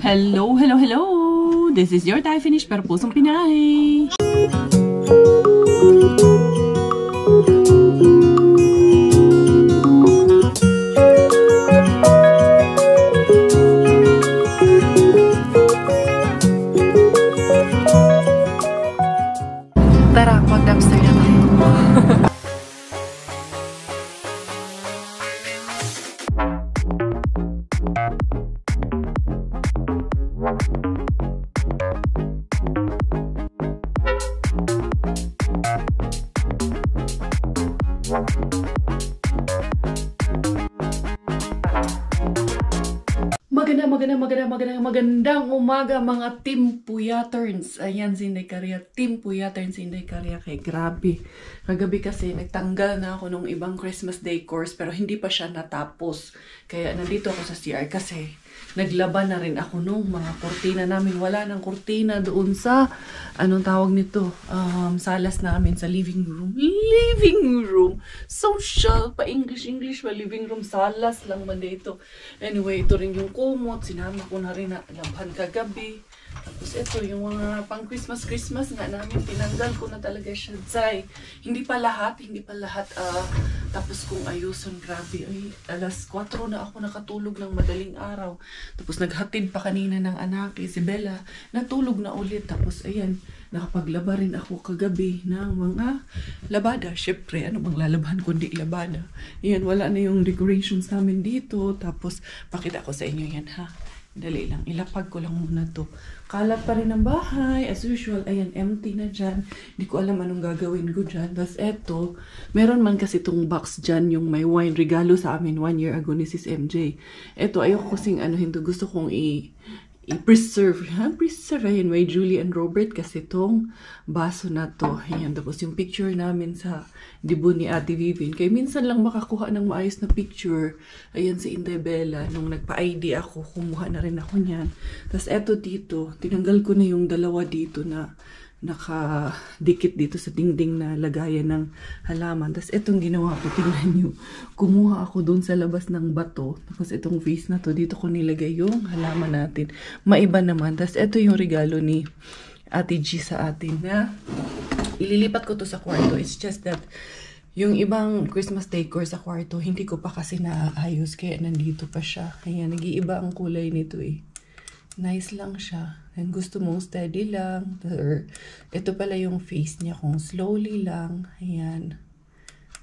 Hello, hello, hello! This is your Thai finish pero pusong Pinay! Tara, mag-dumpster na tayo. Magandang umaga mga Team Puyaterns. Ayan si Inday Karya, Team Puyaterns si Inday Karya. Kay grabe. Kagabi kasi nagtanggal na ako nung ibang Christmas Day course pero hindi pa siya natapos. Kaya nandito ako sa CR kasi naglaban na rin ako nung mga kurtina namin. Wala nang kurtina doon sa, anong tawag nito? Salas namin sa living room. Living room! Social pa English pa living room. Salas lang man dito. Anyway, ito rin yung kumot. Sinama ko na rin na labhan kagabi. Tapos ito yung mga pang Christmas nga namin. Tinanggal ko na talaga siya. Zay. Hindi pa lahat. Tapos kung ayuson, grabe. Ay, alas 4 na ako nakatulog ng madaling araw. Tapos naghatid pa kanina ng anak, si Bella. Natulog na ulit. Tapos ayan, nakapaglaba rin ako kagabi ng mga labada. Syempre, ano bang lalabhan kundi labada. Ayan, wala na yung decorations namin dito. Tapos, pakita ko sa inyo yan ha. Dali lang, ilapag ko lang muna to. Kalat pa rin ang bahay, as usual. Ayan, empty na dyan. Hindi ko alam anong gagawin ko dyan. Tapos eto, meron man kasi itong box dyan, yung may wine regalo sa amin 1 year ago ni Sis MJ. Eto, ayoko kasing anuhin to. Gusto kong i-preserve. Preserve. Ayan, may Julie and Robert kasi itong baso na to. Ayan, tapos yung picture namin sa dibo ni Ate Vivin. Kaya minsan lang makakuha ng maayos na picture. Ayan si Inday Bella. Nung nagpa-ID ako, kumuha na rin ako niyan. Tapos eto dito, tinanggal ko na yung dalawa dito na nakadikit dito sa dingding na lagayan ng halaman. Tapos itong ginawa ko, tingnan nyo. Kumuha ako dun sa labas ng bato. Tapos itong vase na to, dito ko nilagay yung halaman natin. Maiba naman. Tapos ito yung regalo ni Ate G sa atin na ililipat ko to sa kwarto. It's just that yung ibang Christmas decor sa kwarto, hindi ko pa kasi naayos. Kaya nandito pa siya. Kaya nag-iiba ang kulay nito eh. Nice lang siya. And gusto mong steady lang. Or, ito pala yung face niya kung slowly lang. Ayan.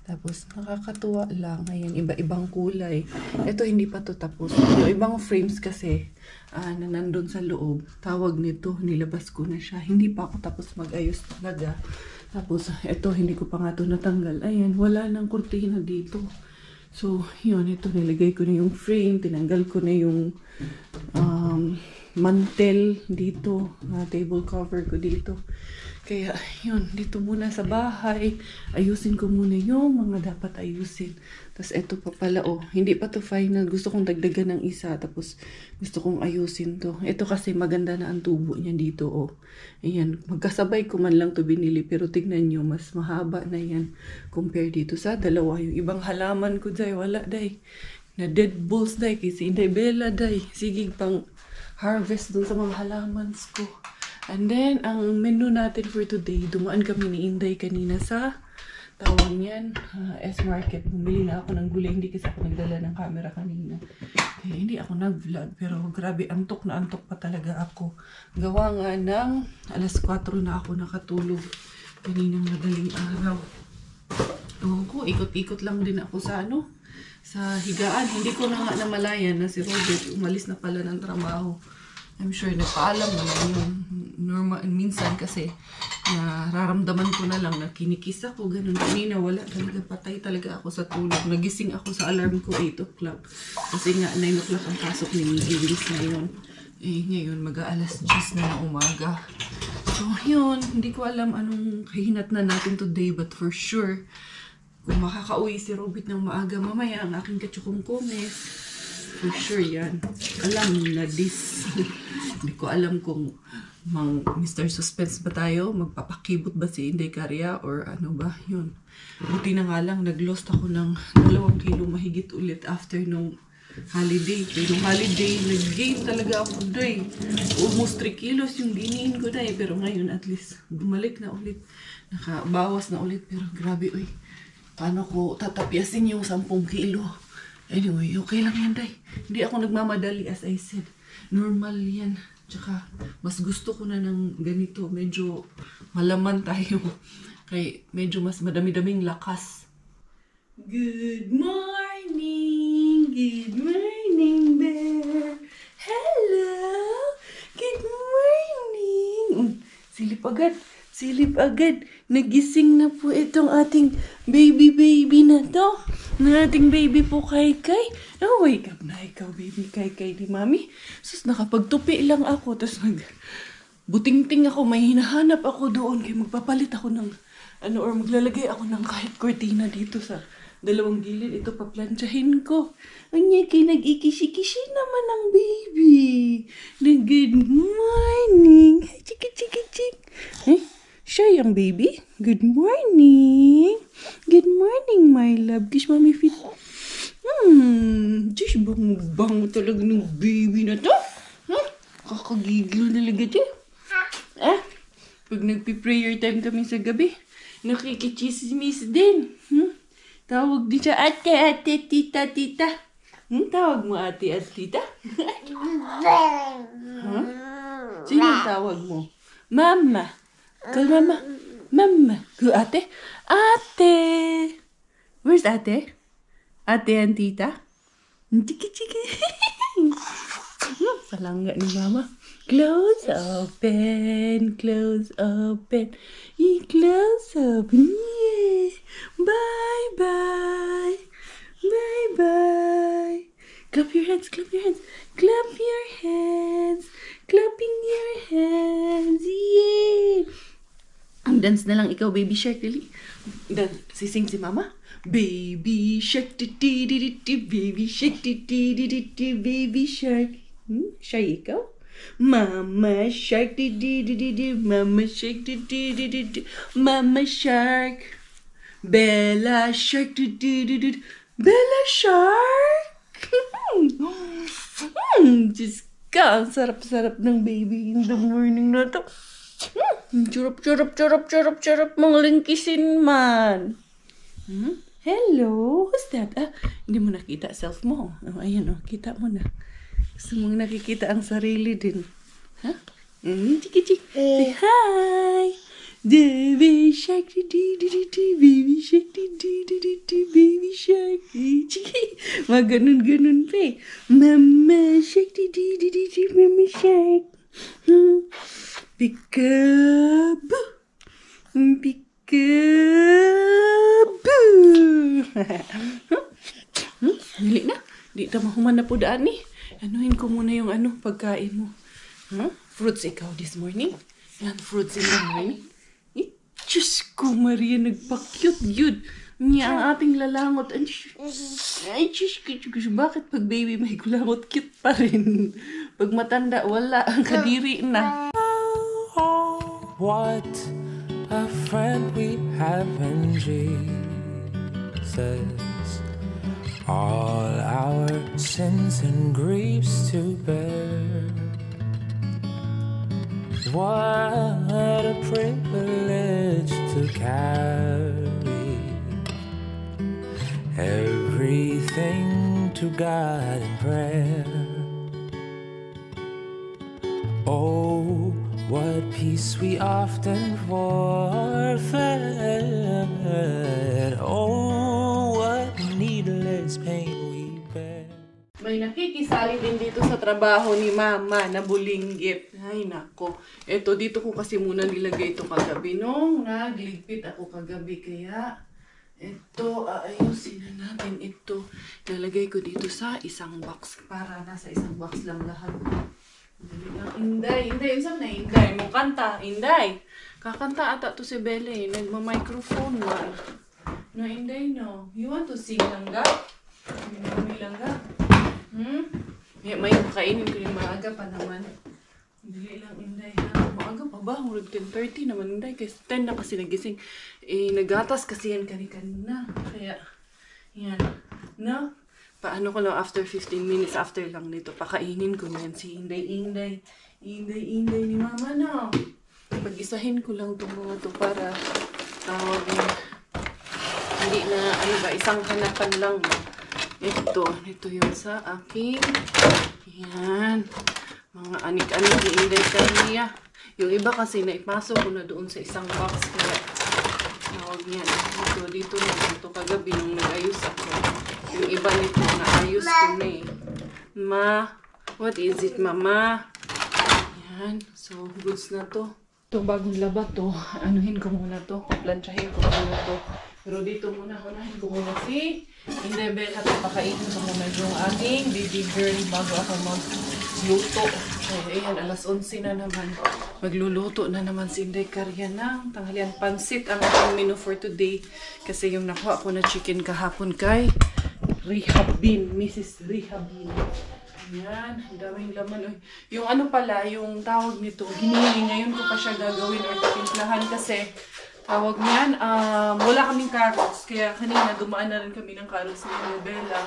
Tapos nakakatuwa lang. Ayan, iba-ibang kulay. Ito hindi pa to tapos. Yung ibang frames kasi na nandun sa loob. Tawag nito, nilabas ko na siya. Hindi pa ako tapos mag-ayos talaga. Tapos ito, hindi ko pa nga to natanggal. Ayan, wala nang kurtina dito. So, yun, ito nilagay ko na yung frame. Tinanggal ko na yung mantel dito, table cover ko dito. Kaya yun, dito muna sa bahay, ayusin ko muna yung mga dapat ayusin. Tapos eto pa pala hindi pa to final, gusto kong dagdagan ng isa, tapos gusto kong ayusin to. Ito kasi maganda na ang tubo niya dito Ayan, magkasabay ko man lang to binili, pero tignan nyo, mas mahaba na yan compare dito sa dalawa. Yung ibang halaman ko day, wala day. Na dead bulls day, kasi Inday Bella day. Sige pang harvest dun sa mga halamans ko. And then, ang menu natin for today, dumaan kami ni Inday kanina sa tawag niyan, S-Market. Bumili na ako ng gulay, hindi kasi ako nagdala ng camera kanina. Kaya hindi ako nag-vlog, pero grabe, antok na antok pa talaga ako. Gawa nga ng alas 4 na ako nakatulog kaninang madaling araw. Ewan ko, ikot-ikot lang din ako sa sa higaan. Hindi ko na nga namalayan na si Robert umalis na pala ng trabaho. I'm sure nagpaalam naman yung normal. Minsan kasi nararamdaman ko na lang na kinikis ako. Ganun. Kanina wala talaga. Patay talaga ako sa tulog. Nagising ako sa alarm ko 8 o'clock. Kasi nga 9 o'clock ang pasok ni English ngayon. Ngayon mag-aalas 10 na ng umaga. So yun. Hindi ko alam anong kahinat na natin today. But for sure, kung makakauwi si Robert ng maaga mamaya ang aking katsukong kumes. For sure yan. Alam na this. Hindi ko alam kung Mr. Suspense ba tayo? Magpapakibot ba si Inday Karya? Or ano ba? Yun. Buti na nga lang, nag-lost ako ng 2 kilo mahigit ulit after nung holiday. Pero holiday, nag-gain talaga ako day. Almost 3 kilos yung giniin ko day. Pero ngayon at least bumalik na ulit. Nakabawas na ulit. Pero grabe uy. Paano ko tatapyasin yung 10 kilo? Anyway, okay lang yan day. Hindi ako nagmamadali as I said. Normal yan. Tsaka mas gusto ko na ng ganito. Medyo malaman tayo. Kaya medyo mas madami-daming lakas. Good morning, bear. Hello, good morning. Silip agad. Nagising na po itong ating baby na to. Ng ating baby po Kai. Oh, wake up na ikaw, baby Kai ni Mami. Sus, nakapagtupi lang ako. Tapos butingting ako, may hinahanap ako doon. Kaya magpapalit ako ng or maglalagay ako ng kahit cortina dito sa dalawang gilid. Ito, paplantsahin ko. Anya, nag-ikisi-kisi naman ang baby. Na good morning. Chik. Siya yung baby. Good morning. Good morning, my love. Kiss mommy feet. Just bang talaga ng baby na to. Kakagigil talaga siya. Pag nagpi-prayer time kami sa gabi, nakikichismis din. Tawag din siya, ate, tita. Tawag mo ate at tita? Sino ang tawag mo? Mama. Call mama. Go ate? Ate. Where's ate? Ate and tita? Chiki. Palangga ni mama. Close open. Close open. Yeah. Bye. Clap your hands. Clapping your hands. Yeah. Ang dance na lang ikaw, baby shark, dali. Sising si mama. Baby shark, baby shark, baby shark. Shy ikaw? Mama shark, mama shark, mama shark. Bella shark, Bella shark. Diyos ka, ang sarap-sarap ng baby in the morning na to. Churap, mga lingkisin man. Hello, who's that? Hindi mo nakita self mo. Ayan, kita mo na. Gusto mong nakikita ang sarili din. Chiki. Say hi. Baby shark, baby shark, baby shark. Chiki. Mga ganun pa eh. Mama shark, mama shark. Peekaboo. Dili na. Di ta mahuman na po daan eh. Anuhin ko muna yung pagkain mo. Fruits ikaw this morning. Yan, fruits in the morning. Diyos ko, Maria, nagpa-cute yun. Niya ang ating lalangot. Ay, Diyos ko. Bakit pag baby may kulangot, cute pa rin. Pag matanda, wala. Ang kadiri na. What a friend we have in Jesus. All our sins and griefs to bear. What a privilege to carry everything to God in prayer. Oh, what peace we often forfeit. Oh, what needless pain we bear. May nakikisali din dito sa trabaho ni Mama na bulinggit. Ay, nako. Eto, dito ko kasi muna nilagay ito kagabi. Nung nagligpit ako kagabi. Kaya, ito, ayusin na natin ito. Nalagay ko dito sa isang box. Para nasa isang box lang lahat. Inday. Saan na Inday? Mo kanta, Inday. Kakanta ata to si Belle. Nagma-microphone na. No, Inday, no. You want to sing langga? May langga? May kainin ko yung maaga pa naman. Dili lang, Inday, ha? Maaga pa ba? Hurag 10:30 naman, Inday. Kasi 10 na kasi nagising. Nagatas kasi yan kanina. Kaya, yan. No? Paano ko lang after 15 minutes after lang nito, pakainin ko yan si Inday ni Mama na. Pag-isahin ko lang itong mga to para tawag hindi na, ano ba, isang hanapan lang ba. Ito yung sa aking, yan, mga anik-anik ni Inday Karia. Yung iba kasi naipasok ko na doon sa isang box, kaya tawag yan. Dito na ito kagabi nung nag-ayos ako. Yung iba nito naayos ko na eh. What is it, Mama? Yan, so goods na to. Ito bagong laba to, anuhin ko muna to, planchahin ko muna to. Pero dito muna, unahin ko muna si Inday Bella. Pakainin ko muna yung aking baby girl bago ako magluto. Ayan, alas 11 na naman. Magluluto na naman si Inday Karia ng tanghalian. Pansit ang aking menu for today. Kasi yung nakuha ko na chicken kahapon kay Rehabin, Mrs. Rehabin. Ayan, ang daming laman. Yung ano pala, yung tawag nito, hinihingi ngayon ko pa siya gagawin or patimplahan kasi tawag niyan, wala kaming carrots. Kaya kanina dumaan na rin kami ng carrots ni Bella.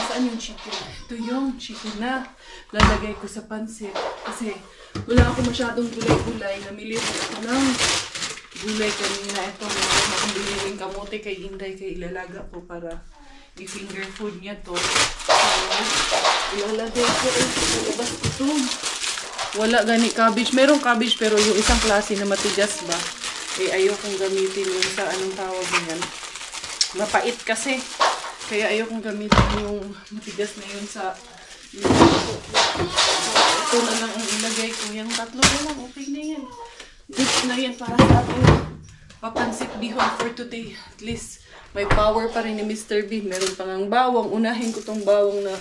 Saan yung chicken? Ito yung chicken na lalagay ko sa pansit. Kasi wala ako masyadong gulay-gulay. Namili ako ng gulay kanina. Ito, meron akong biniling kamote kay Inday, kay ilalaga ko para i-finger food niya to. So, ilalagay ko ilabas ko to. Wala gani cabbage. Merong cabbage pero yung isang klase na matigas ba? Eh, ayokong gamitin yung sa anong tawag niyan. Mapait kasi. Kaya ayokong gamitin yung matigas na yun sa ito na lang ang ilagay ko. Yung tatlo na lang. Okay na yan. Goods na yan para sa ating papansit bihon for today. At least may power pa rin ni Mr. Bean. Meron pang ang bawang. Unahin ko tong bawang na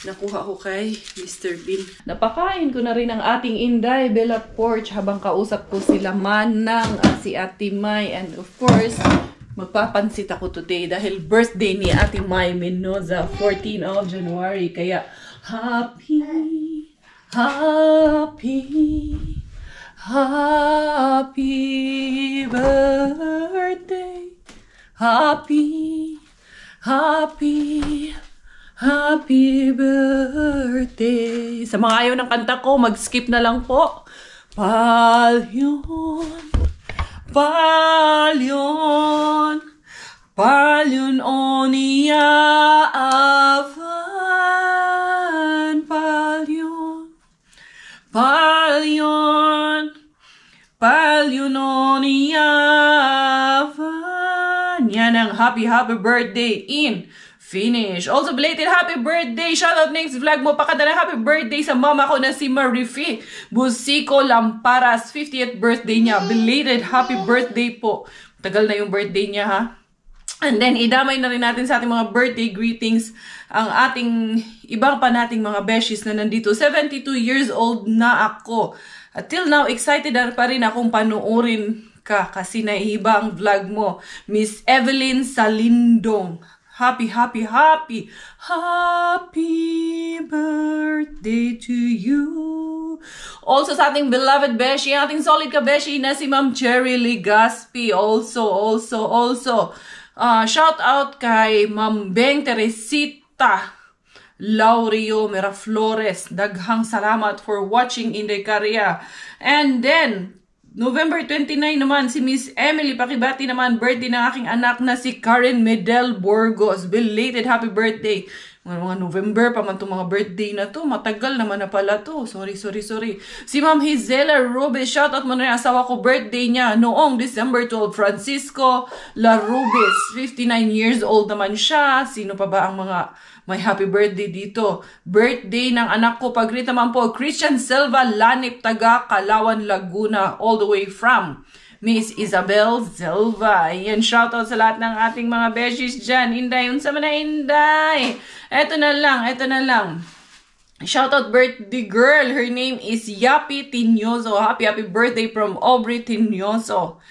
nakuha ko kay Mr. Bean. Napakain ko na rin ang ating Inday Bella Porch habang kausap ko sila Manang at si Ate Mai. And of course, magpapansit ako today dahil birthday ni Ate Mai Mendoza, 14 of January. Kaya, happy birthday. Happy birthday. Sa mga ayaw ng kanta ko, mag-skip na lang po. Palyon onia avan. Palyon onia avan. Yan ang happy birthday in finish. Also, belated happy birthday. Shoutout next vlog mo. Pakadala happy birthday sa mama ko na si Marifi Busico Lamparas. 50th birthday niya. Belated happy birthday po. Tagal na yung birthday niya, ha? And then, idamay na rin natin sa ating mga birthday greetings ang ating ibang pa nating mga beshies na nandito. 72 years old na ako. At till now, excited na pa rin akong panuorin ka kasi naiiba ang vlog mo. Miss Evelyn Salindong. Happy birthday to you. Also sa ating beloved beshi, ating solid ka beshi na si Ma'am Cherry Legaspi. Also. Shout out kay Ma'am Beng Teresita Laurio Miraflores. Daghang salamat for watching Inday Karia. And then, November 29 naman, si Miss Emily Pakibati naman, birthday ng aking anak na si Karen Medel Burgos. Belated happy birthday. Mga November pa man itong mga birthday na to. Matagal naman na pala to. Sorry. Si Ma'am Hizela Rubes, shoutout mo na yung asawa ko, birthday niya noong December 12. Francisco La Rubes, 59 years old naman siya. Sino pa ba ang mga may happy birthday dito? Birthday ng anak ko, pag-greet naman po, Christian Silva Lanip, taga Kalawan, Laguna, all the way from Miss Isabel Silva. Ayan, shoutout sa lahat ng ating mga beshies dyan. Inday, unsa man na Inday? Eto na lang. Shoutout birthday girl. Her name is Yapi Tinyoso. Happy birthday from Aubrey Tinyoso.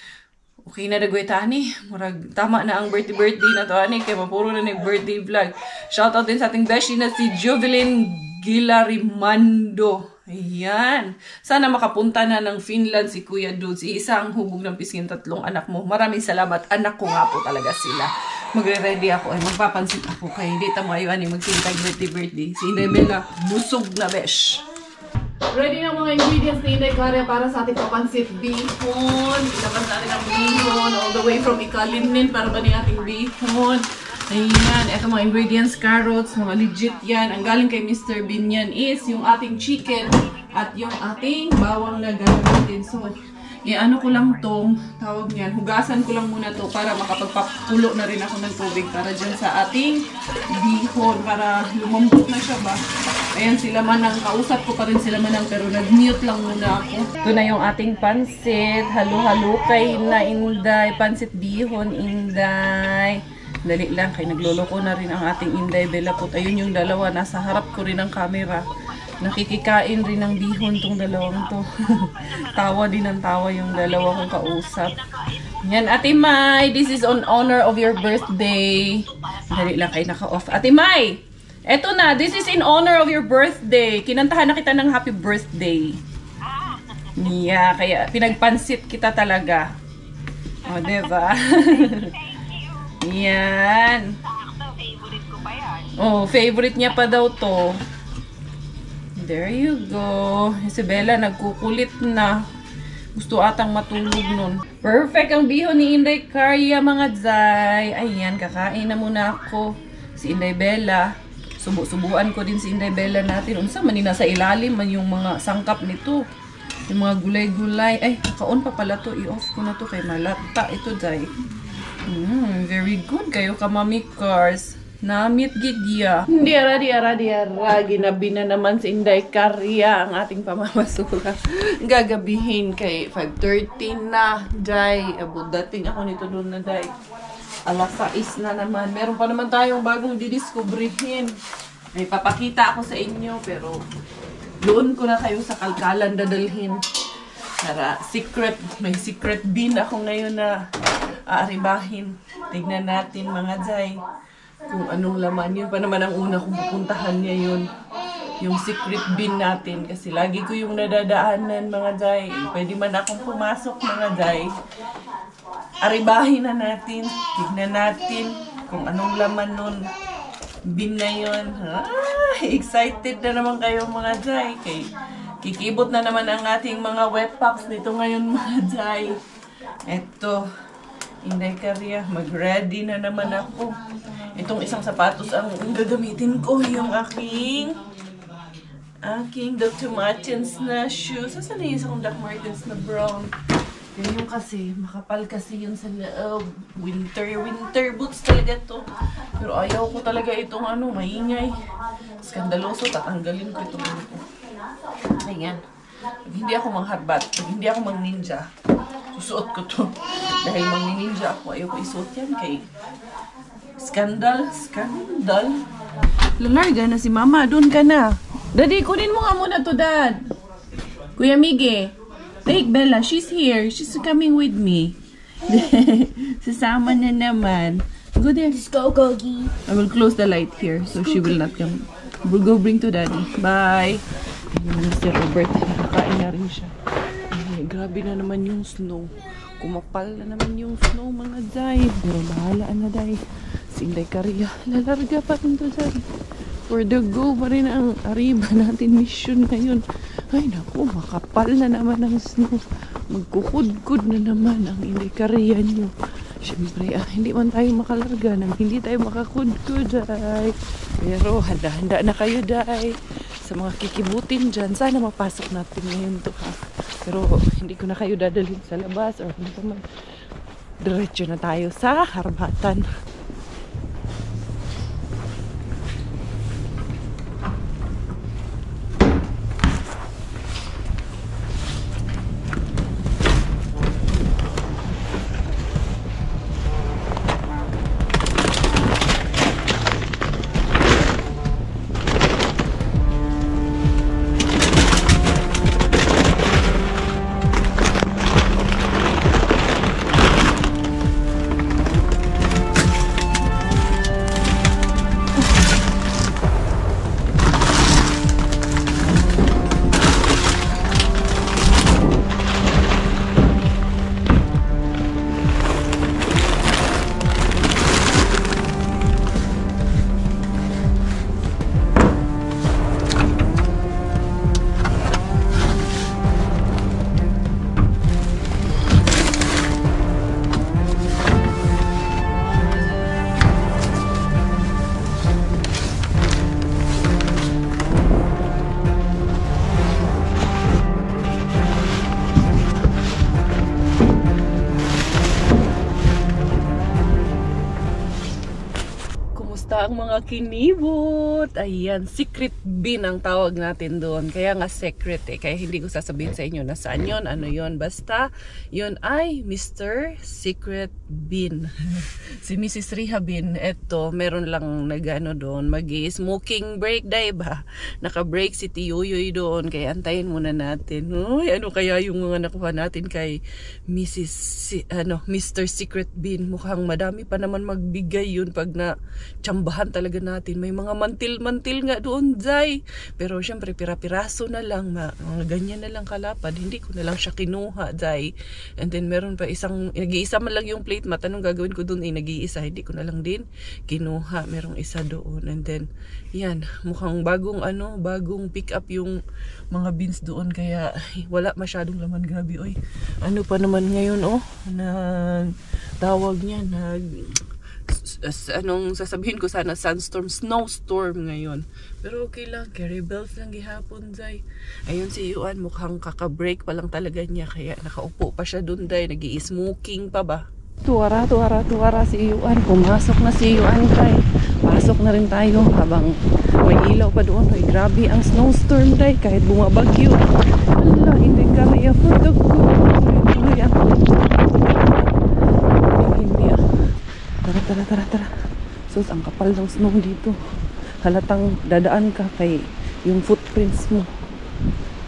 Okay na dagway tani. Murag tama na ang birthday na to ani kay mapuro na ni birthday vlog. Shoutout din sa ating beshi na si Jovelyn Gilarimando. Ayan. Sana makapunta na ng Finland si Kuya Dudes. Isang hubog ng pisngin, 3 anak mo. Maraming salamat. Anak ko nga po talaga sila. Magre-ready ako. Ay, magpapansin ako. Kaya hindi tamo ayuan eh. Magkintay birthday. Si Inday Bella, busog na besh. Ready na mga ingredients ni Inday Karya para sa ating papansit bihon. Ilabas natin ang bihon all the way from Ikalinin para ba ni ating bihon. Ayan, eto mga ingredients, carrots, mga legit yan. Ang galing kay Mr. Bean yan is yung ating chicken at yung ating bawang na gagamitin. So, ano ko lang tong tawag niyan, hugasan ko lang muna to para makapagpakulo na rin ako ng tubig para dyan sa ating bihon, para lumambot na siya ba. Ayan sila manang, kausap ko pa rin sila manang pero nag-mute lang muna ako. Ito na yung ating pansit, halo-halo kay na Inday, pansit bihon Inday. Dali lang, kay nagloloko na rin ang ating Inday Bella Put. Ayun yung dalawa, nasa harap ko rin ang camera. Nakikikain rin ng bihon tong dalawang to. Tawa din ang tawa yung dalawa kong kausap. Yan, Ate Mai, this is on honor of your birthday. Dali lang, kay naka-off. Ate Mai, eto na, this is in honor of your birthday. Kinantahan na kita ng happy birthday. Yeah, kaya pinagpansit kita talaga. O, diba? Yan. Favorite ko pa yan. Oh, favorite niya pa daw to. There you go. Isabella, nagkukulit na. Gusto atang matulog nun. Perfect ang bihon ni Inday Karya, mga Zay. Ayan, kakain na muna ako. Si Inday Bella. Subuan ko din si Inday Bella natin. Unsa man nasa ilalim man yung mga sangkap nito. Yung mga gulay-gulay. Ay, naka-on pa pala to. I-off ko na to kay malata. Ito, Zay. Very good kayo ka, Mami Cars. Namit gidya. Di ara. Ginabi na naman si Inday Karya ang ating pamamasura. Gagabihin kay 5:30 na, Day. Dating ako nito doon na, Day. Alas 6 na naman. Meron pa naman tayong bagong didiskubrihin. May papakita ako sa inyo, pero doon ko na kayo sa kalkalan dadalhin. Para secret, may secret bin ako ngayon na aaribahin. Tignan natin, mga Zay, kung anong laman. Yun pa naman ang una kong pupuntahan niya yun. Yung secret bin natin. Kasi lagi ko yung nadadaanan, mga Zay. Pwede man akong pumasok, mga Zay. Aribahin na natin. Tignan natin kung anong laman nun. Bin na yun. Excited na naman kayo, mga Zay. Kikibot na naman ang ating mga wet packs nito ngayon, mga Zay. Eto, Inday Karya, mag-ready na naman ako. Itong isang sapatos ang gagamitin ko, yung aking Dr. Martens na shoes. Saan na yung isang Dr. Martens na brown? Yan yung kasi, makapal kasi yun sa loob. Winter boots talaga to. Pero ayaw ko talaga itong maingay. Skandaloso, tatanggalin ko itong ito. Ayan. Pag hindi ako mangharbat, pag hindi ako mang ninja, susuot ko to. Dahil mang ninja ako, ayaw ko isuot yan kay Skandal. Lalarga na si Mama, doon ka na. Daddy, kunin mo nga muna to, Dad. Kuya Mige, take Bella, she's here. She's coming with me. Sasama na naman. Go there. Let's go, Gogi. I will close the light here so she will not come. We'll go bring to Daddy. Bye. Si Robert, nakakain na rin siya. Ay, grabe na naman yung snow. Kumapal na naman yung snow, mga Zay. Pero bahalaan na, Day. Si Inday Karya, lalarga pa rin to, Day. For the go pa rin ang Arriba natin mission ngayon. Ay, naku, makapal na naman ang snow. Magkukudkud na naman ang Inday Karya nyo. Siyempre, hindi man tayo makalarga nang hindi tayo makakudkud, Day. Pero handa-handa na kayo, Day. Sa mga kikibutin dyan, sana mapasok natin ngayon to, ha. Pero hindi ko na kayo dadalhin sa labas or hindi naman. Diretso na tayo sa harbatan. ang mga kinibot. Ayan, secret bin ang tawag natin doon. Kaya nga secret eh. Kaya hindi ko sasabihin sa inyo na saan yun, ano yun. Basta, yun ay Mr. Secret Bin. Si Mrs. Riha Bin, eto, meron lang nag-ano doon, mag-smoking break, diba? Naka-break si Tiyuyoy doon. Kaya antayin muna natin. Uy, ano kaya yung mga nakuha natin kay Mr. Secret Bin? Mukhang madami pa naman magbigay yun pag na tsambahan talaga natin. May mga mantil-mantil nga doon, Zay. Pero syempre, pira-piraso na lang, mga ganyan na lang kalapad. Hindi ko na lang siya kinuha, Zay. And then meron pa nag-iisa man lang yung plate mat. Anong gagawin ko doon? Nag-iisa. Hindi ko na lang din kinuha. Merong isa doon. And then, yan, mukhang bagong pick up yung mga beans doon. Kaya, wala masyadong laman, gabi. Oy, ano pa naman ngayon, tawag niya, anong sasabihin ko sana, snowstorm ngayon. Pero okay lang, carry bells lang gihapon, Zay. Ayun si Yuan, mukhang kaka-break pa lang talaga niya. Kaya nakaupo pa siya dun, Zay. Nag-i-smoking pa ba? Tuwara si Yuan. Pumasok na si Yuan, Zay. Pasok na rin tayo habang may ilaw pa doon. Ay, grabe ang snowstorm, Zay. Kahit bumabagyo. Hala, hindi kaya for the good. Tara. Sus, ang kapal ng snow dito. Halatang dadaan ka kay yung footprints mo.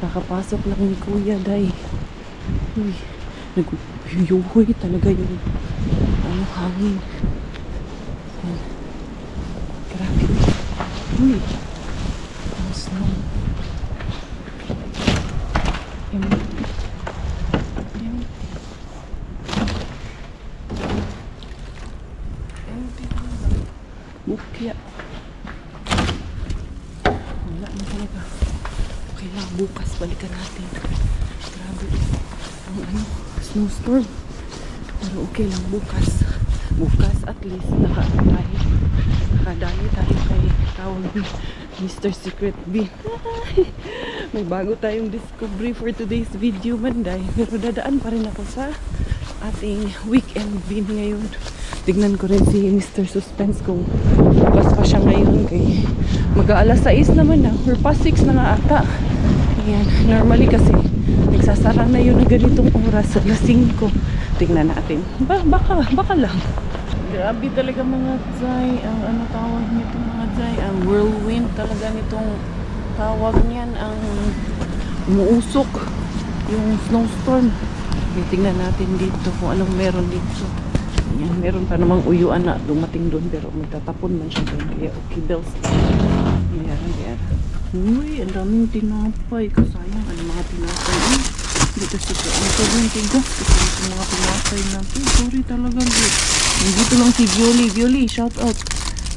Nakapasok lang ni Kuya, Day. Uy, nag-uyuhoy talaga yung hangin. Grabe. Uy, ang snow. Bukya. Wala na talaga. Okay lang, bukas balikan natin. Grabe. Ang snowstorm. Pero okay lang, bukas. Bukas at least nakadali tayo kay tawag ni Mr. Secret Bin. May bago tayong discovery for today's video, Manday. Pero dadaan pa rin ako sa ating weekend bin ngayon. Tignan ko rin si Mr. Suspense kung bukas pa siya ngayon kay mag-aalas 6 naman na or past 6 na nga ata. Ayan, normally kasi nagsasara na yun na ganitong oras sa alas 5. Tignan natin. Baka lang. Grabe talaga mga Zay. Ang ano tawag nito mga Zay? Ang whirlwind talaga nitong tawag niyan. Ang umuusok yung snowstorm. Tignan natin dito kung anong meron dito. Yan, meron pa namang uyuan na dumating doon pero magtatapon man siya doon. Kaya okay, bells. Yan. Uy, ang daming tinapay. Kasayang ang mga tinapay. Dito siya. Ang sobrang tigas. Kasi yung mga tinapay natin. Sorry talaga. Nandito lang si Violi. Violi, shout out.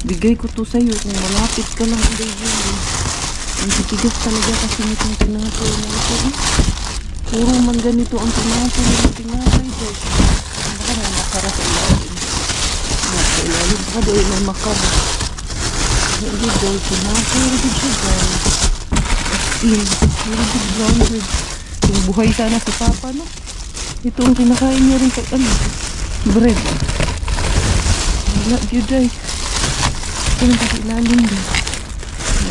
Bigay ko to sa'yo kung malapit ka lang. Violi. Ang tigas talaga kasi nitong tinapay na ito. Puro man ganito ang tinapay na tinapay. Baka may makara sa ilalim. Sa ilalim baka doon may makara. Hindi daw tinapay. Hindi siya dahil. Hindi grounded. Yung buhay sana si Papa, no? Ito ang kinakain niya rin kay bread. Wala yun ay. Ito yung sa ilalim din.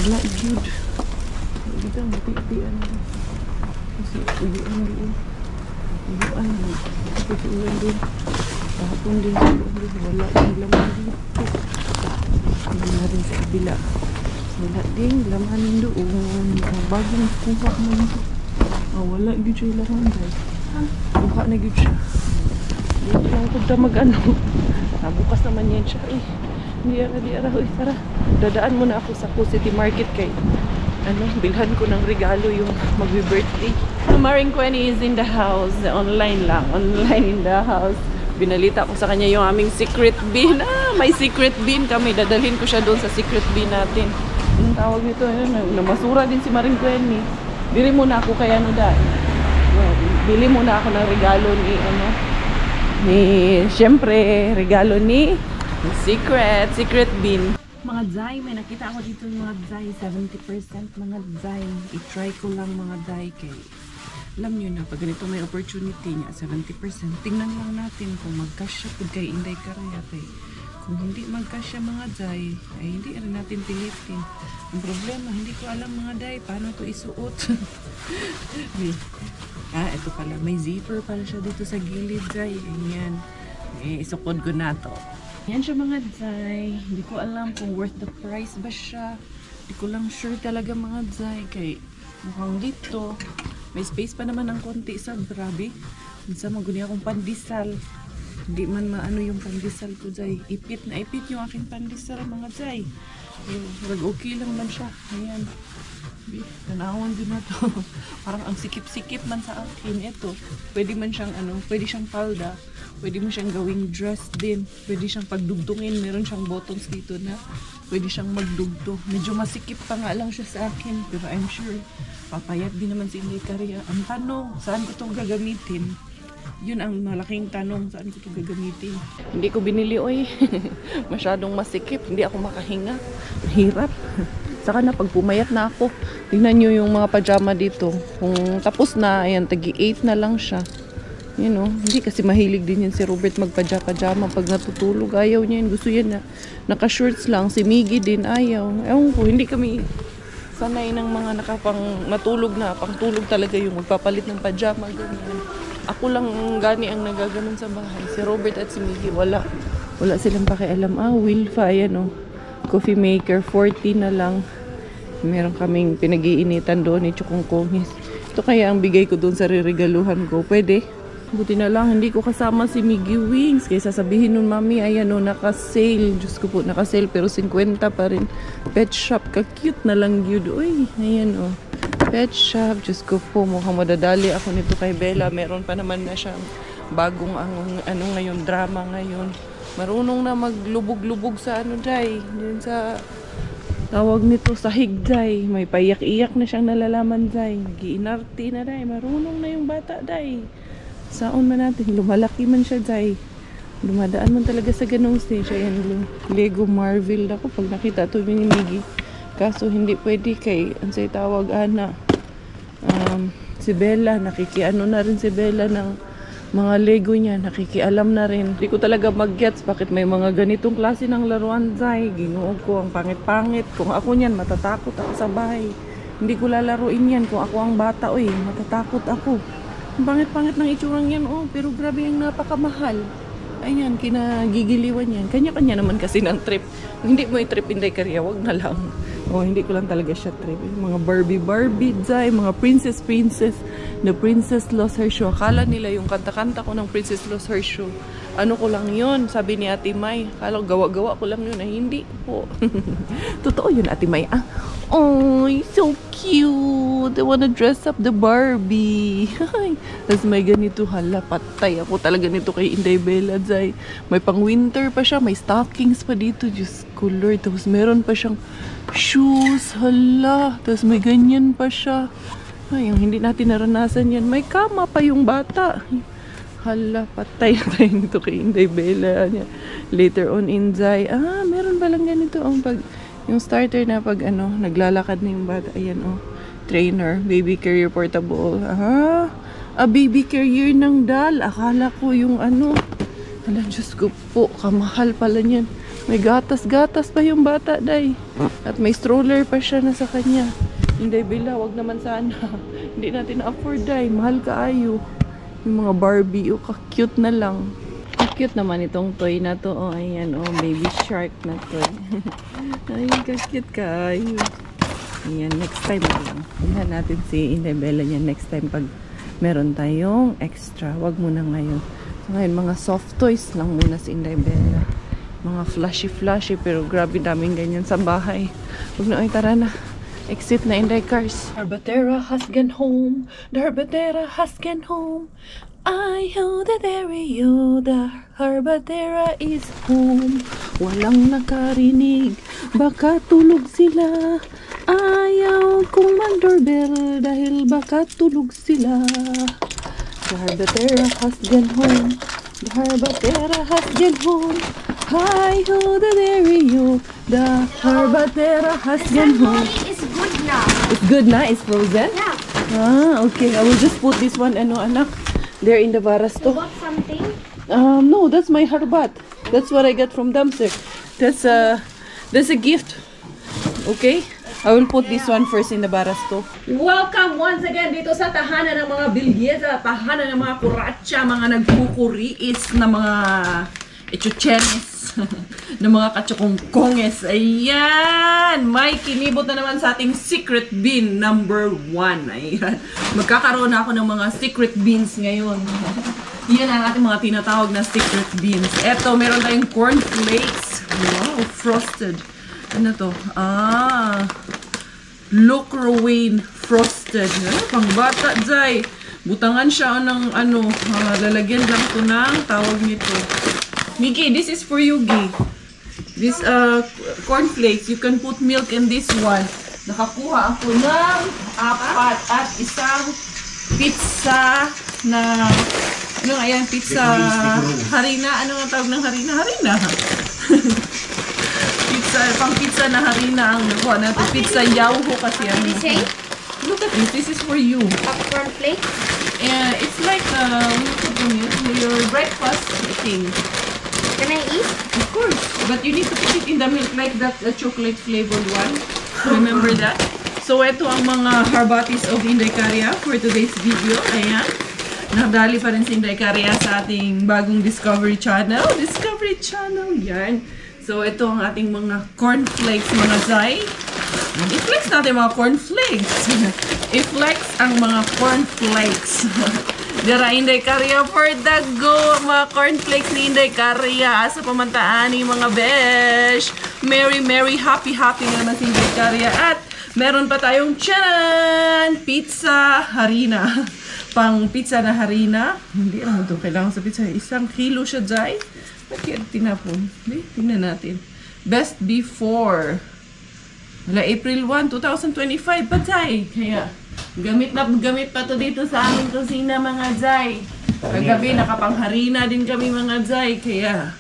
Wala yun. Hindi ka mati-tian mo. Kasi uyuan din. Uyuan mo. Kasi ulan din. Tapon din sa ulan. Wala yung laman dito. Wala rin sa kabila. Wala din laman doon. Bagong kuha mo nito. Wala yun siya laman guys. Kuha na yun siya. Hindi lang ko na mag-ano. Bukas naman yan siya. Di ara. Tara. Dadaan muna ako sa City Market kay bilhan ko ng regalo yung magbi-birthday. Maring Quenny is in the house. Online lang. Online in the house. Binalita ko sa kanya yung aming secret bin. May secret bin kami. Dadalhin ko siya doon sa secret bin natin. Anong tawag nito? Namasura din si Maring Quenny. Bili muna ako kay bili muna ako ng regalo syempre, regalo ni secret bin. Mga Zay, may nakita ako dito mga Zay, 70% mga Zay. I-try ko lang mga Zay kay alam nyo na, pag ganito may opportunity niya, 70%. Tingnan lang natin kung mag-cash siya kay Inday Karaya kay Kung hindi magkasya mga day, ay hindi rin natin pilitin. Ang problema, hindi ko alam mga day, paano to isuot. Ito pala, may zipper pala siya dito sa gilid day. Ayan. Isukod ko na to. Yan siya mga day. Hindi ko alam kung worth the price ba siya. Hindi ko lang sure talaga mga day. Kay mukhang dito. May space pa naman ng konti sa grabe. Minsan maguni akong pandesal. Hindi man maano yung pandesal ko day. Ipit na ipit yung aking pandesal mga day. Okay lang man siya. Ayan. Tanawan din na to. Parang ang sikip-sikip man sa akin. Ito. Pwede man siyang pwede siyang palda. Pwede mo siyang gawing dress din. Pwede siyang pagdugtungin. Meron siyang buttons dito na pwede siyang magdugto. Medyo masikip pa nga lang siya sa akin. Pero I'm sure, papayat din naman si Inday Caria. Ang tanong, saan ko itong gagamitin? Yun ang malaking tanong, saan ko itong gagamitin? Hindi ko binili, oy. Masyadong masikip. Hindi ako makahinga. Hirap. Saka na, pag pumayat na ako, tingnan nyo yung mga pajama dito. Kung tapos na, ayan, tagi-8 na lang siya. You know, hindi kasi mahilig din yan si Robert magpajama pag natutulog. Ayaw niya yun. Gusto yan na naka-shorts lang. Si Miggy din ayaw. Ewan ko, hindi kami sanay ng mga matulog na. Pangtulog talaga yung magpapalit ng pajama. Ganyan. Ako lang gani ang nagaganon sa bahay. Si Robert at si Miggy, wala. Wala silang pakialam. Wilfa, ayan o. Coffee maker, 40 na lang. Meron kaming pinag-iinitan doon ni Chukong Kongis. Ito kaya ang bigay ko doon sa riregaluhan ko. Pwede? Buti na lang, hindi ko kasama si Miggy Wings. Kaya sasabihin nun, mami, ayan o, naka-sale. Diyos ko po, naka-sale pero 50 pa rin. Pet shop, ka-cute na lang yun. Uy, ayan o. Pet shop, Diyos ko po, mukhang madadali ako nito kay Bella. Meron pa naman na siyang bagong ngayon, drama ngayon. Marunong na maglubog-lubog sa day. Yun sa tawag nito sa higday. May payak-iyak na siyang nalalaman day. Nag-iinarti na day. Marunong na yung bata day. Saon man natin, lumalaki man siya day. Dumadaan man talaga sa ganong stage. Ayan, Lego Marvel ako pag nakita ito ni Miggy. Kaso hindi pwede kay ang say tawag si Bella, nakikiano na rin si Bella ng mga Lego niya, nakikialam na rin. Hindi ko talaga mag-gets bakit may mga ganitong klase ng laruan day. Ginuog ko ang pangit-pangit. Kung ako niyan, matatakot ako sa bahay. Hindi ko lalaruin yan kung ako ang bata. Uy, matatakot ako. Ang pangit-pangit ng itsurang yan, pero grabe yung napakamahal. Ayan, kinagigiliwan yan. Kanya-kanya naman kasi ng trip. Hindi mo i-trip, Inday Caria, wag na lang. Hindi ko lang talaga siya trip. Mga Barbie day, mga Princess. The Princess Lost Her Shoe. Akala nila yung kanta-kanta ko ng Princess Lost Her Shoe. Ano ko lang yun, sabi ni Ate May. Akala ko gawa-gawa ko lang yun. Hindi po. Totoo yun, Ate May. Oh, so cute. I wanna dress up the Barbie. Tapos may ganito, hala, patay ako talaga nito kay Inday Bella day. May pang winter pa siya, may stockings pa dito. Diyos ko Lord. Tapos meron pa siyang shoes, hala. Tapos may ganyan pa siya. Ay, yung hindi natin naranasan yan. May kama pa yung bata. Hala, patay na tayo nito kay Inday Bella. Later on, Inday, meron ba lang ganito? Yung starter na pag naglalakad na yung bata. Ayan, trainer, baby carrier portable. Baby carrier ng doll. Akala ko yung Hala, Diyos ko po, kamahal pala niyan. May gatas-gatas pa yung bata, day. At may stroller pa siya na sa kanya. Inday Bella, wag naman sana. Hindi natin na-afford, day. Mahal kaayo. Yung mga Barbie, ka-cute na lang. Cute naman itong toy na to. Ayan, baby shark na toy. Ay, ka-cute kaayo. Ayan, next time na lang. Tingnan natin si Inday Bella niya next time pag meron tayong extra. Wag muna ngayon. So, ngayon, mga soft toys lang muna si Inday Bella. Mga flashy-flashy, pero grabe daming ganyan sa bahay. Huwag na, tara na. Exit na Inday Cars. Harbatera has gone home. The Harbatera has gone home. I hold the stereo. The Harbatera is home. Walang nakarinig. Baka tulog sila. Ayaw kong mag-doorbell dahil baka tulog sila. The Harbatera has gone home. The Harbatera has gone home. I hold the stereo. The Harbatera has gone home. It's good now. It's good na? It's frozen? Yeah. Okay. I will just put this one, anak. There in the You barasto. bought something? No, that's my harbat. That's what I got from dumpster. That's a gift. Okay? I will put this one first in the barasto. Welcome once again dito sa tahanan ng mga bilyeza, tahanan ng mga kuratsa, mga nagkukuriis na mga echuchenes, ng mga kachokongkonges. Ayan! May kinibot na naman sa ating secret bean number 1. Ayan. Magkakaroon na ako ng mga secret beans ngayon. Yan ang ating mga tinatawag na secret beans. Eto, meron tayong cornflakes. Wow, frosted. Ano to? Locrowane frosted. Pang bata, Jai. Butangan siya ng ano, lalagyan lang to ng tawag nito. Miki, this is for you, Gi. This cornflakes, you can put milk in this one. Nakakuha ako ng 4 at isang pizza na ano ayan, pizza harina. Ano ang tawag ng harina? Harina. Pang pizza na harina ang nakuha natin. Pizza yauho kasi yan. Look at this. This is for you. Popcorn flake? It's like your breakfast thing. Can I eat? Of course. But you need to put it in the milk like that chocolate flavored one. Remember that? So ito ang mga harbatis of Inday Karya for today's video. Ayan. Nadali pa rin si Inday Karya sa ating bagong Discovery Channel. Discovery Channel. Yan. So, ito ang ating mga cornflakes, mga Zai. I-flex natin mga cornflakes. I-flex ang mga cornflakes. Dara, Inday Karya for the go. Mga cornflakes ni Inday Karya. Asa pamantaan ni mga besh. Merry, merry, happy, happy naman si Inday Karya. At meron pa tayong charan! Pizza harina. Pang pizza na harina. Hindi lang ito kailangan sa pizza. 1 kilo siya, Zai. Ba't kaya tinapon? Tingnan natin. Best before. Wala, April 1, 2025 pa, Zai. Kaya, gamit pa to dito sa aming kusina, mga Zai. Kagabi, nakapangharina din kami, mga Zai. Kaya,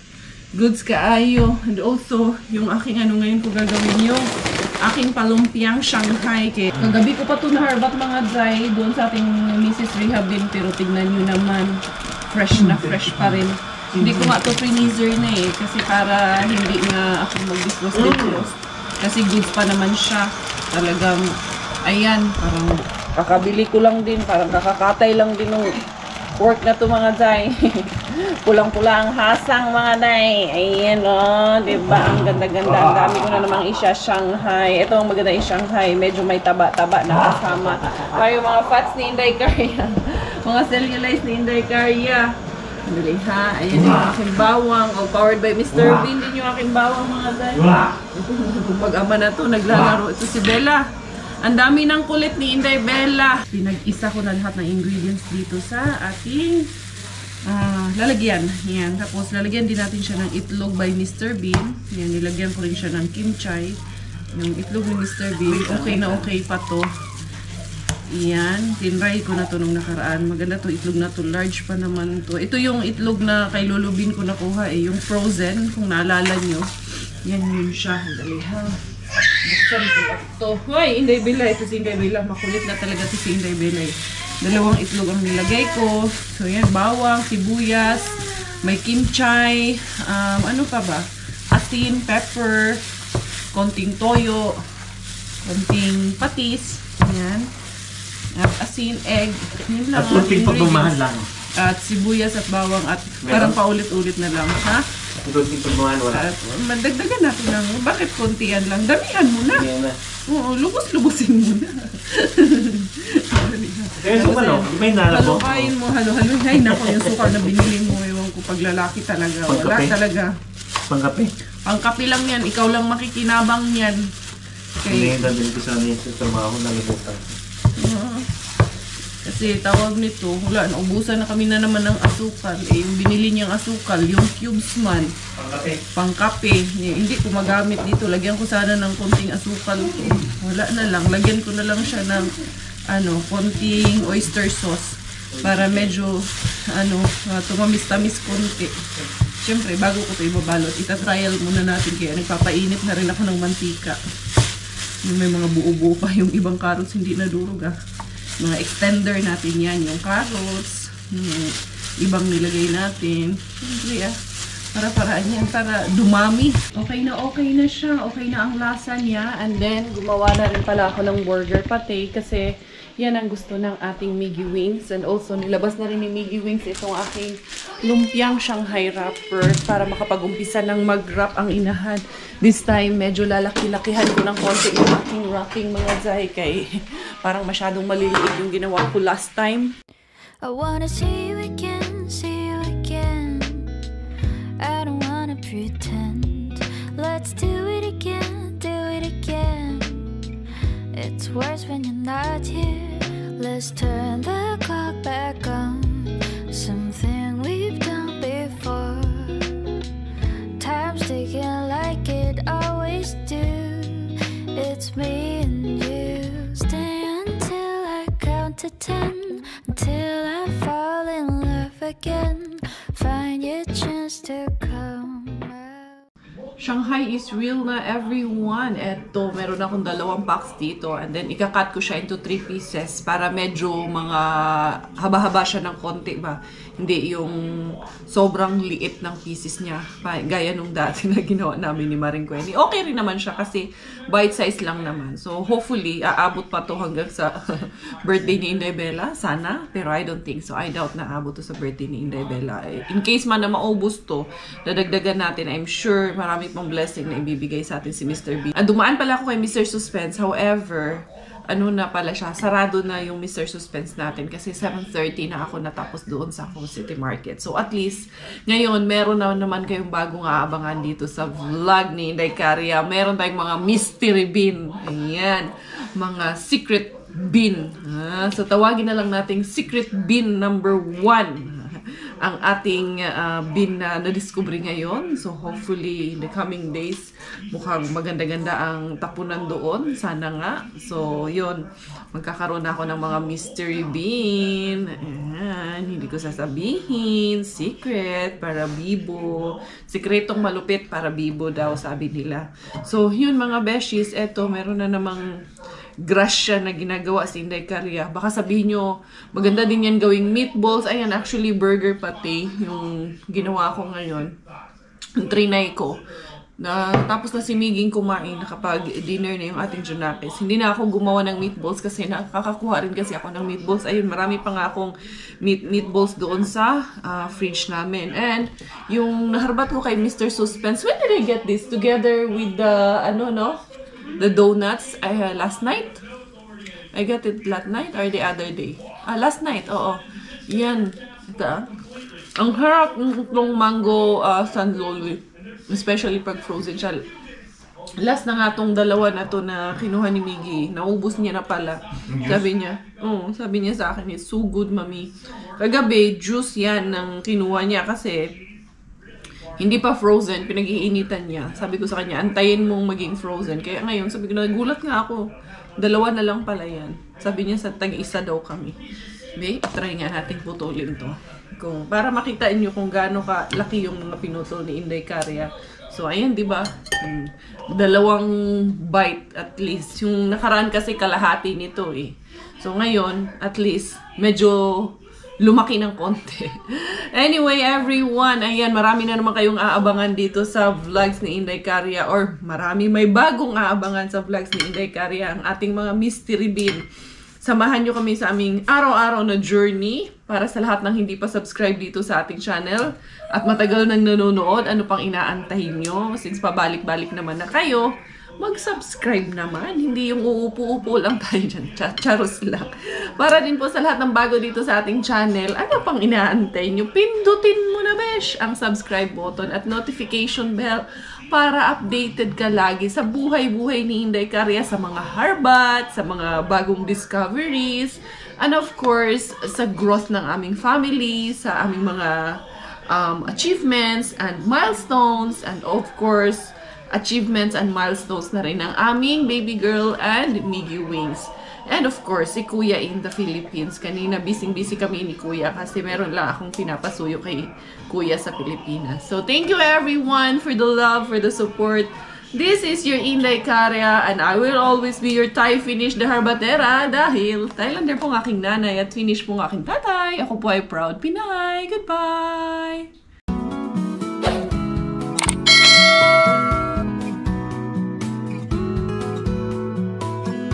goods kaayo. And also, yung aking ano ngayon ko gagawin yung aking palumpiang Shanghai. Kaya, kagabi ko pa ito naharbat, mga Zai, doon sa ating Mrs. Rehab din. Pero tignan nyo naman, fresh na fresh pa rin. Hindi ko nga ito freezer na eh. Kasi para hindi nga ako mag-defrost. Kasi goods pa naman siya. Talagang, ayan, parang kakabili ko lang din. Parang kakakatay lang din ng pork na ito, mga Zai. Pulang-pula ang hasang, mga Day. Ayan o, diba? Ang ganda-ganda. Ang dami ko na namang isya-Shanghai. Ito ang maganda i-Shanghai. Medyo may taba-taba na kasama. Para yung mga fats ni Inday Karya. Mga cellulite ni Inday Karya. Dali ha, ayan yung aking bawang. Powered by Mr. Bean din yung aking bawang, mga Zai. Pag-ama na to, naglalaro ito si Bella. Ang dami ng kulit ni Inday Bella. Pinag-isa ko na lahat ng ingredients dito sa ating lalagyan. Yan. Tapos lalagyan din natin siya ng itlog by Mr. Bean. Yan, nilagyan ko rin siya ng kimchi. Yung itlog ni Mr. Bean, okay na okay pa to. Yan, tinry ko na to nung nakaraan. Maganda to itlog na to, large pa naman to. Ito yung itlog na kay Lolo Bean ko nakuha eh, yung frozen, kung naalala nyo. Yan yun siya. Dali ha. Buksan ko ito. Hoy, Inday Bella. Ito si Inday Bella. Makulit na talaga ito si Inday Bella. Dalawang itlog ang nilagay ko. So yan, bawang, sibuyas, may kimchi, ano pa ba? Asin, pepper, konting toyo, konting patis. Yan. At asin, egg, yun lang. At kunting pagmamahal lang. At sibuyas at bawang at parang paulit-ulit na lang, ha? Kunting pagmamahal wala. At madagdagan natin lang. Bakit kontian lang? Damihan mo na. Oo, lubos-lubusin mo na. Kaya suka no? May nalabo? Halukain mo, halo-halo. Ay, naku, yung suka na binili mo. Ewan ko, pag lalaki talaga. Wala talaga. Pangkape? Pangkape lang yan. Ikaw lang makikinabang yan. Hindi yung dadalhin ko sa trabaho na libutan. Kasi tawag nito, wala, naubusan na kami na naman ng asukal. Eh, yung binili niyang asukal, yung cubes man. Pangkape? Pangkape. Hindi ko magamit dito. Lagyan ko sana ng konting asukal. Wala na lang. Lagyan ko na lang siya ng konting oyster sauce. Para medyo, tumamis-tamis konti. Siyempre, bago ko ito ibabalot, itatrial muna natin. Kaya nagpapainit na rin ako ng mantika. May mga buo-buo pa yung ibang carrots, hindi nadurog Mga extender natin yan, yung carrots, yung ibang nilagay natin. Siyempre Para-paraan yan, para dumami. Okay na siya. Okay na ang lasa niya. And then, gumawa na rin pala ako ng burger pate kasi yan ang gusto ng ating Miggy Wings. And also, nilabas na rin ni Miggy Wings itong aking lumpiang Shanghai wrapper para makapag-umpisa ng mag-wrap ang inahan. This time, medyo lalaki-lakihan ko ng konti yung aking wrapping mga zay kay parang masyadong maliliit yung ginawa ko last time. I wanna see you again, see you again. I don't wanna pretend. Let's do it again, do it again. It's worse when you're not here. Let's turn the clock back on. Something we've done before. Time's ticking like it always do. It's me and you. Stay until I count to 10. Until I fall in love again. Find your chance to come out. Shanghai is real na everyone. Eto, meron akong 2 packs dito. And then, ikakat ko siya into 3 pieces para medyo mga haba-haba siya ng konti ba. Hindi yung sobrang liit ng pieces niya. Gaya nung dati na ginawa namin ni Maring Kweni. Okay rin naman siya kasi bite size lang naman. So, hopefully, aabot pa to hanggang sa birthday ni Inday Bella. Sana. Pero I don't think so. I doubt na aabot to sa birthday ni Inday Bella. In case man na maubos to, dadagdagan natin. I'm sure marami pang blessing na ibibigay sa atin si Mr. B. Dumaan pala ako kay Mr. Suspense. However, ano na pala siya, sarado na yung Mr. Suspense natin kasi 7:30 na ako natapos doon sa Ako City Market. So at least, ngayon, meron na naman kayong bagong aabangan dito sa vlog ni Inday Caria. Meron tayong mga mystery bin. Ayan. Mga secret bin. So tawagin na lang nating secret bin number 1. Ang ating bin na na-discover ngayon. So, hopefully, in the coming days, mukhang maganda-ganda ang tapunan doon. Sana nga. So, yun. Magkakaroon ako ng mga mystery bin. Ayan. Hindi ko sasabihin. Secret para Bibo. Sikretong malupit para Bibo daw, sabi nila. So, yun mga beshies. Eto, meron na namang grasya na ginagawa si Inday Caria. Baka sabihin nyo, maganda din yan gawing meatballs. Ayan, actually, burger pate yung ginawa ko ngayon. Yung trinay ko. Tapos na si Miging kumain, nakapag-dinner na yung ating Junakis. Hindi na ako gumawa ng meatballs kasi nakakakuha rin kasi ako ng meatballs. Ayun, marami pa nga akong meatballs doon sa fridge namin. And yung naharbat ko kay Mr. Suspense, when did I get this? Together with the, the donuts last night. I got it last night or the other day? Last night, oo. Yan. Ito. Ang harap ng mango sanloli. Especially pag frozen siya. Last na nga tong dalawa na to na kinuha ni Miggy. Naubos niya na pala. Sabi niya. Sabi niya sa akin, it's so good, mami. Kagabi, juice yan ng kinuha niya kasi hindi pa frozen, pinag-iinitan niya. Sabi ko sa kanya, antayin mong maging frozen. Kaya ngayon, sabi ko, nagulat nga ako. 2 na lang pala yan. Sabi niya, sa tag-isa daw kami. Babe, try nga natin putulin to. Para makita niyo kung gaano kalaki yung mga pinutol ni Inday Caria. So, ayan, di ba? 2 bite at least. Yung nakaraan kasi kalahati nito eh. So, ngayon, at least, medyo lumaki ng konti. Anyway, everyone, ayan, marami na naman kayong aabangan dito sa vlogs ni Inday Caria or may bagong aabangan sa vlogs ni Inday Caria, ang ating mga mystery bin. Samahan nyo kami sa aming araw-araw na journey para sa lahat ng hindi pa subscribe dito sa ating channel at matagal nang nanonood, ano pang inaantahin nyo? Since pabalik-balik naman na kayo, mag-subscribe naman. Hindi yung uupo-upo lang tayo dyan. Charos lang. Para din po sa lahat ng bago dito sa ating channel, ano pang inaantay nyo? Pindutin mo na, besh, ang subscribe button at notification bell para updated ka lagi sa buhay-buhay ni Inday Caria, sa mga harbat, sa mga bagong discoveries, and of course, sa growth ng aming family, sa aming mga achievements and milestones, and of course, achievements and milestones na rin ng aming baby girl and Miggy Wings. And of course, si Kuya in the Philippines. Kanina, busy-busy kami ni Kuya kasi meron lang akong pinapasuyo kay Kuya sa Pilipinas. So, thank you everyone for the love, for the support. This is your Inday Caria and I will always be your Thai Finish de Harbatera dahil Thailander po ng aking nanay at Finnish po ng aking tatay. Ako po ay proud Pinay. Goodbye!